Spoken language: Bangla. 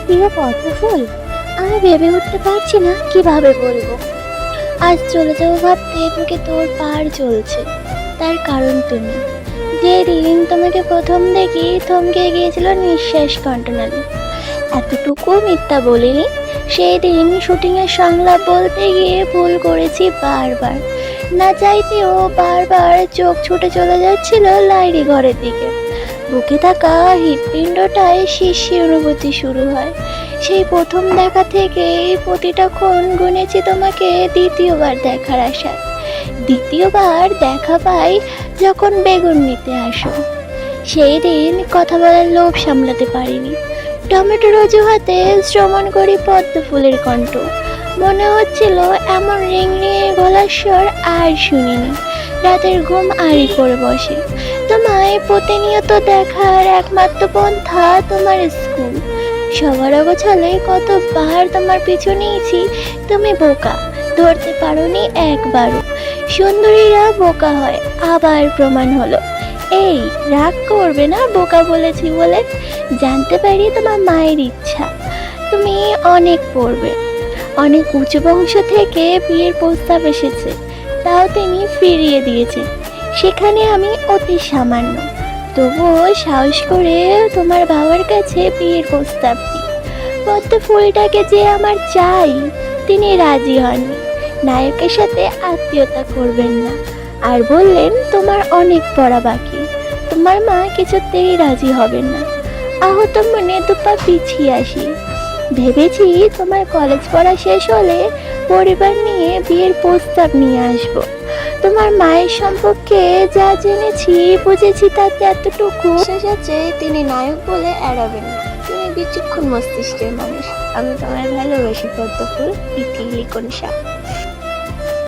প্রিয় পদ্মফুল, আমি ভেবে উঠতে পারছি না কিভাবে বলবো। আজ চলে যাবো ভাবতে তোকে তোর পার চলছে। তার কারণ তুমি। যেদিন তোমাকে প্রথম দেখি থমকে গিয়েছিল নিঃশ্বাস কণ্ঠনালী। এতটুকু মিথ্যা বলিনি। সেই দিন শুটিংয়ের সংলাপ বলতে গিয়ে ভুল করেছি বারবার। না চাইতেও বারবার চোখ ছুটে চলে যাচ্ছিল লাইরি ঘরের দিকে। বুকে থাকা হৃৎপিণ্ডটায় শিরশির অনুভূতি শুরু হয়। সেই প্রথম দেখা থেকেই প্রতিটা ক্ষণ গুনেছি তোমাকে দ্বিতীয়বার দেখার আশায়। দ্বিতীয়বার দেখা পাই যখন বেগুন নিতে আসো। সেই দিন কথা বলার লোভ সামলাতে পারিনি। টমেটোর অজুহাতে শ্রমণ করি পদ্ম ফুলের কণ্ঠ। মনে হচ্ছিল এমন রিংরিঙে গলার স্বর আর শুনিনি। রাতের ঘুম আড়ি করে বসে। তোমায় প্রতিনিয়ত দেখার একমাত্র পন্থা তোমার স্কুল। সবার অগোছালে কতবার তোমার পিছু নিয়েছি, তুমি বোকা, ধরতে পারোনি একবারও। সুন্দরীরা বোকা হয়, আবার প্রমাণ হলো। এই রাগ করবে না বোকা বলেছি বলে। জানতে পারি তোমার মায়ের ইচ্ছা, তুমি অনেক পড়বে। অনেক উঁচু বংশ থেকে বিয়ের প্রস্তাব এসেছে, তাও তিনি ফিরিয়ে দিয়েছে। সেখানে আমি অতি সামান্য, তবুও সাহস করে তোমার বাবার কাছে বিয়ের প্রস্তাব দিই। পদ্ম ফুলটাকে যে আমার চাই, তিনি রাজি হননি। নায়কের সাথে আত্মীয়তা করবেন না, আর বললেন তোমার অনেক পড়া বাকি, তোমার মা কিছুতেই রাজি হবেন না। আহত মনে দুপা পিছিয়ে আসি। ভেবেছি তোমার কলেজ পড়া শেষ হলে পরিবার নিয়ে বিয়ের প্রস্তাব নিয়ে আসবো। তোমার মায়ের সম্পর্কে যা জেনেছি বুঝেছি তাতে এতটুকু শেষ আছে, তিনি নায়ক বলে এড়াবেন না। তুমি বিচক্ষণ মস্তিষ্কের মানুষ। আমি তোমায় ভালোবাসি পদ্মফুল। ইতি লিখন।